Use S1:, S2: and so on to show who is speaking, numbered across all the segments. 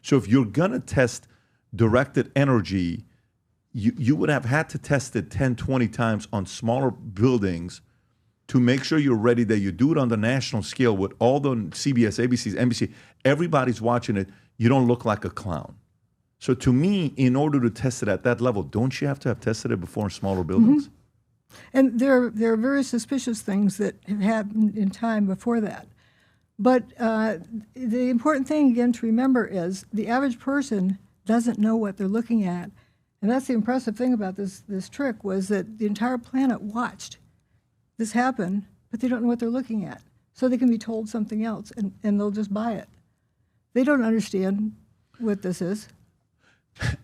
S1: So if you're going to test directed energy, you would have had to test it 10, 20 times on smaller buildings to make sure you're ready, that you do it on the national scale with all the CBS, ABCs, NBC. Everybody's watching it. You don't look like a clown. So to me, in order to test it at that level, don't you have to have tested it before in smaller buildings?
S2: And there are very suspicious things that have happened in time before that. But the important thing, again, to remember is the average person doesn't know what they're looking at. And that's the impressive thing about this trick, was that the entire planet watched this happen, but they don't know what they're looking at. So they can be told something else, and they'll just buy it. They don't understand what this is.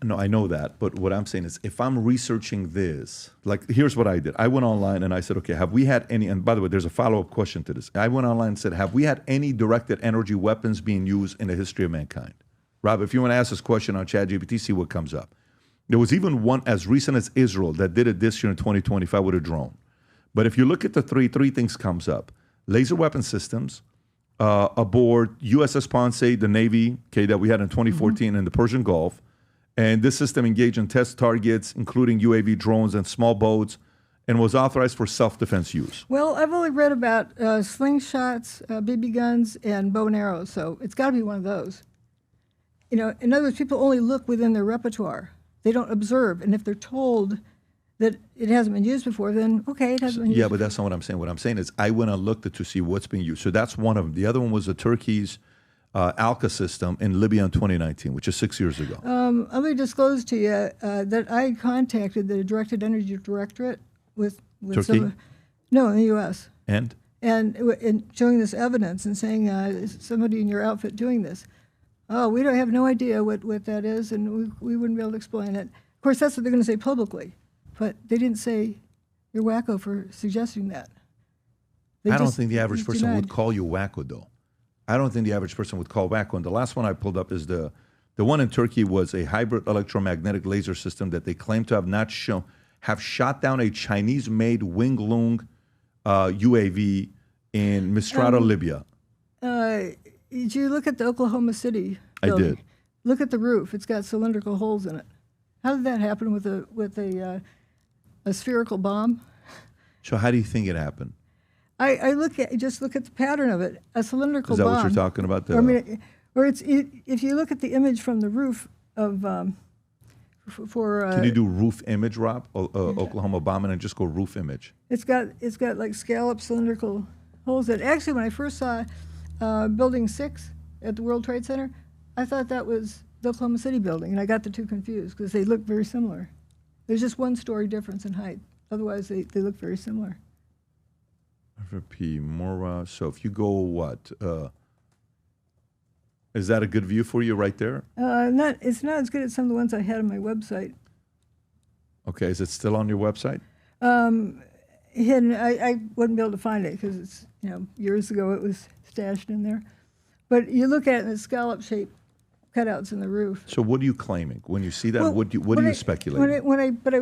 S1: No, I know that. But what I'm saying is, if I'm researching this, like, here's what I did. I went online and I said, okay, have we had any, and by the way, there's a follow-up question to this. I went online and said, have we had any directed energy weapons being used in the history of mankind? Rob, if you want to ask this question on ChatGPT, see what comes up. There was even one as recent as Israel that did it this year in 2025 with a drone. But if you look at the three things comes up: laser weapon systems, aboard USS Ponce, the Navy, okay, that we had in 2014 in the Persian Gulf. And this system engaged in test targets, including UAV drones and small boats, and was authorized for self-defense use.
S2: Well, I've only read about slingshots, BB guns, and bow and arrows, so it's got to be one of those. You know, in other words, people only look within their repertoire. They don't observe, and if they're told that it hasn't been used before, then okay, it hasn't been used.
S1: Yeah, but that's not what I'm saying. What I'm saying is I went and looked to see what's being used. So that's one of them. The other one was the Turkey's Alka system in Libya in 2019, which is 6 years ago.
S2: Let me disclose to you that I contacted the Directed Energy Directorate with
S1: Turkey?
S2: No, in the U.S.
S1: And
S2: showing this evidence and saying, is somebody in your outfit doing this? Oh, we don't have no idea what that is, and we wouldn't be able to explain it. Of course, that's what they're going to say publicly, but they didn't say you're wacko for suggesting that.
S1: I don't think the average person would call you wacko, though. I don't think the average person would call wacko. And the last one I pulled up is the one in Turkey was a hybrid electromagnetic laser system that they claim to have shot down a Chinese-made Wing-Lung UAV in Misrata, Libya.
S2: Did you look at the Oklahoma City building?
S1: I did.
S2: Look at the roof. It's got cylindrical holes in it. How did that happen with a spherical bomb?
S1: So how do you think it happened?
S2: I look at the pattern of it. A cylindrical bomb.
S1: Is that what you're talking about?
S2: If you look at the image from the roof of
S1: Can you do roof image, Rob? Oklahoma bombing, and just go roof image.
S2: It's got like scalloped cylindrical holes in it. Actually, when I first saw Building 6 at the World Trade Center, I thought that was the Oklahoma City building, and I got the two confused because they look very similar. There's just one story difference in height. Otherwise, they look very similar.
S1: FP Mora. So if you go what? Is that a good view for you right there?
S2: It's not as good as some of the ones I had on my website.
S1: Okay, is it still on your website?
S2: Hidden. I wouldn't be able to find it because it's years ago it was stashed in there. But you look at it, and it's scallop-shaped cutouts in the roof.
S1: So what are you claiming when you see that? Well, what do you speculate?
S2: But I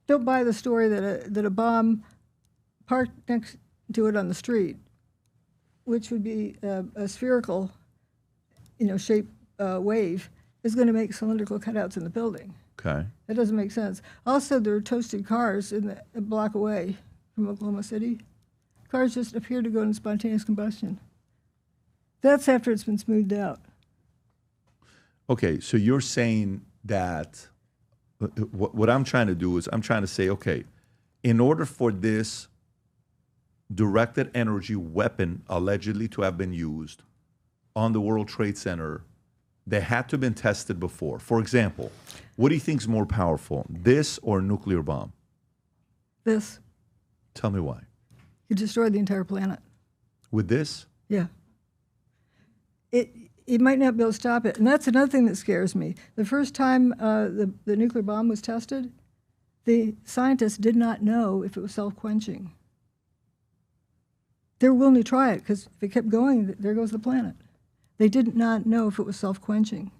S2: don't buy the story that a bomb parked next to it on the street, which would be a spherical, shaped wave, is going to make cylindrical cutouts in the building.
S1: Okay.
S2: That doesn't make sense. Also, there are toasted cars a block away from Oklahoma City. Cars just appear to go into spontaneous combustion. That's after it's been smoothed out.
S1: Okay, so you're saying that what I'm trying to do is I'm trying to say, okay, in order for this directed energy weapon allegedly to have been used on the World Trade Center, they had to have been tested before. For example, what do you think is more powerful, this or a nuclear bomb?
S2: This.
S1: Tell me why.
S2: You destroyed the entire planet.
S1: With this?
S2: Yeah. It might not be able to stop it. And that's another thing that scares me. The first time the nuclear bomb was tested, the scientists did not know if it was self-quenching. They were willing to try it because if it kept going, there goes the planet. They did not know if it was self-quenching.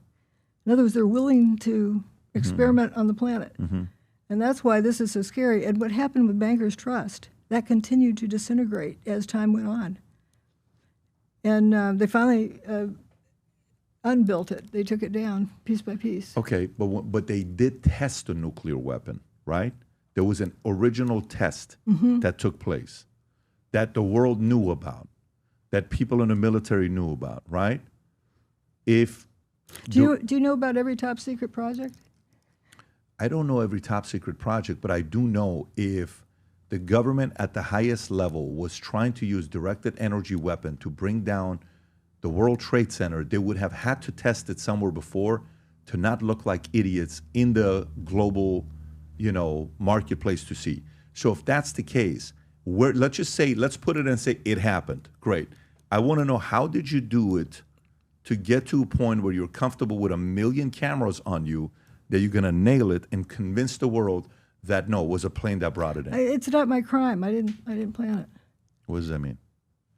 S2: In other words, they're willing to experiment on the planet. Mm-hmm. And that's why this is so scary. And what happened with Bankers Trust, that continued to disintegrate as time went on. And they finally unbuilt it. They took it down piece by piece.
S1: Okay, but they did test a nuclear weapon, right? There was an original test that took place that the world knew about, that people in the military knew about, right?
S2: Do you know about every top secret project?
S1: I don't know every top secret project, but I do know if the government at the highest level was trying to use directed energy weapon to bring down the World Trade Center, they would have had to test it somewhere before to not look like idiots in the global, marketplace to see. So if that's the case, let's put it and say it happened. Great. I want to know, how did you do it to get to a point where you're comfortable with 1 million cameras on you, that you're going to nail it and convince the world that no, it was a plane that brought it in?
S2: It's not my crime. I didn't plan it.
S1: What does that mean?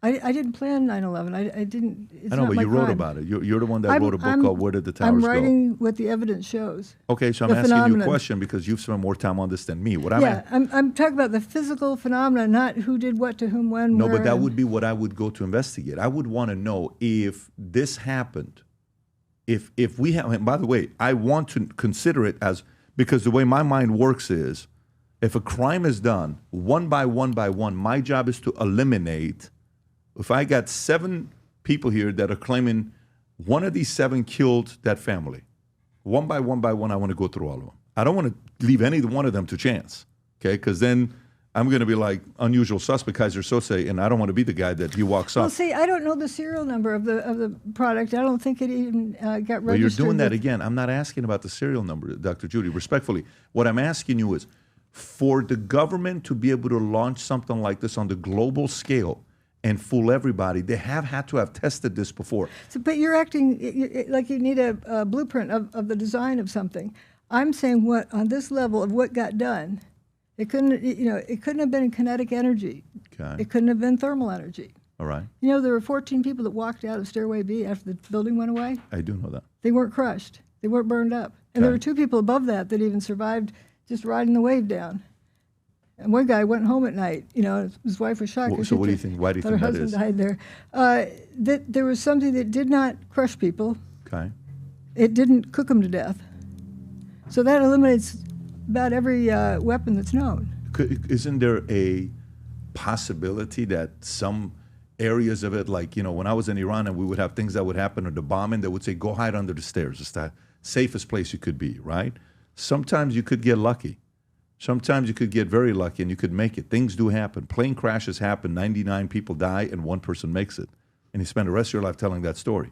S2: I didn't plan 9/11. I didn't. It's
S1: I know,
S2: not
S1: but
S2: my
S1: you wrote
S2: crime.
S1: about it. You're the one that wrote a book called Where Did the Towers
S2: I'm
S1: Go?
S2: writing what the evidence shows.
S1: Okay, so I'm asking you a question because you've spent more time on this than me.
S2: I'm talking about the physical phenomena, not who did what to whom, when,
S1: No,
S2: where.
S1: but that would be what I would go to investigate. I would want to know if this happened. If we have, and by the way, I want to consider it as, because the way my mind works is, if a crime is done one by one by one, my job is to eliminate. If I got 7 people here that are claiming one of these 7 killed that family, one by one, I want to go through all of them. I don't want to leave any one of them to chance, okay? Because then I'm going to be like unusual suspect, Kaiser Sose, and I don't want to be the guy that he walks up.
S2: Well, see, I don't know the serial number of the product. I don't think it even got registered.
S1: Well, you're doing that again. I'm not asking about the serial number, Dr. Judy, respectfully. What I'm asking you is, for the government to be able to launch something like this on the global scale and fool everybody, they have had to have tested this before.
S2: So, but you're acting like you need a blueprint of the design of something. I'm saying what on this level of what got done, it couldn't have been kinetic energy.
S1: Okay.
S2: It couldn't have been thermal energy.
S1: All right.
S2: There were 14 people that walked out of Stairway B after the building went away.
S1: I do know that.
S2: They weren't crushed. They weren't burned up. And there were 2 people above that even survived just riding the wave down. And one guy went home at night. His wife was shocked.
S1: Well, so what do you think? Why do you think that is?
S2: Her husband died there. That there was something that did not crush people.
S1: Okay.
S2: It didn't cook them to death. So that eliminates about every weapon that's known.
S1: Isn't there a possibility that some areas of it, like, when I was in Iran and we would have things that would happen, or the bombing, they would say, go hide under the stairs. It's the safest place you could be, right? Sometimes you could get lucky. Sometimes you could get very lucky and you could make it. Things do happen. Plane crashes happen. 99 people die and 1 person makes it. And you spend the rest of your life telling that story.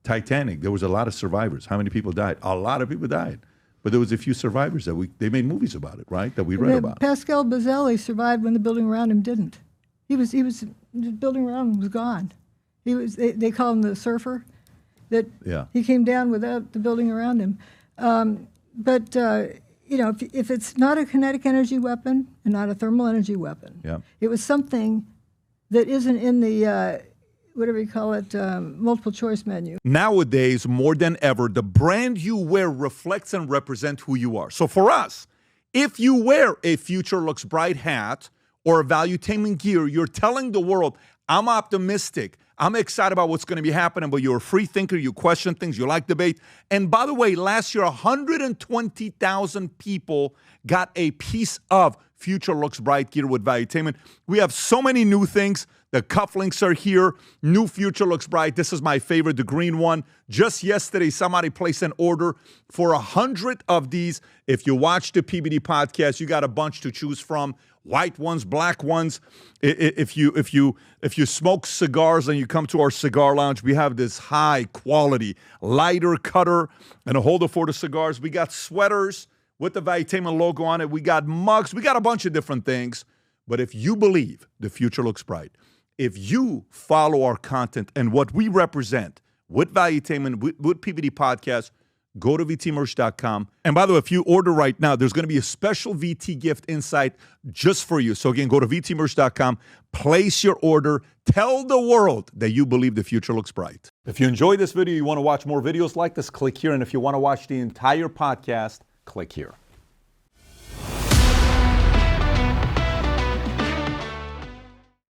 S1: Titanic, there was a lot of survivors. How many people died? A lot of people died. But there was a few survivors that they made movies about it, right? That we read about.
S2: Pascal Bazzelli survived when the building around him didn't. The building around him was gone. They call him the surfer. He came down without the building around him. If it's not a kinetic energy weapon and not a thermal energy weapon, it was something that isn't in the, whatever you call it, multiple choice menu.
S3: Nowadays, more than ever, the brand you wear reflects and represents who you are. So for us, if you wear a Future Looks Bright hat or a Valuetainment gear, you're telling the world, I'm optimistic. I'm excited about what's going to be happening, but you're a free thinker. You question things. You like debate. And by the way, last year, 120,000 people got a piece of Future Looks Bright gear with Valuetainment. We have so many new things. The cufflinks are here. New Future Looks Bright. This is my favorite, the green one. Just yesterday, somebody placed an order for 100 of these. If you watch the PBD podcast, you got a bunch to choose from. White ones, black ones. If you smoke cigars and you come to our cigar lounge, we have this high quality lighter cutter and a holder for the cigars. We got sweaters with the Valuetainment logo on it. We got mugs. We got a bunch of different things. But if you believe the future looks bright, if you follow our content and what we represent with Valuetainment, with PBD Podcast, go to vtmerch.com. And by the way, if you order right now, there's going to be a special VT gift inside just for you. So again, go to vtmerch.com, place your order, tell the world that you believe the future looks bright. If you enjoyed this video, you want to watch more videos like this, click here. And if you want to watch the entire podcast, click here.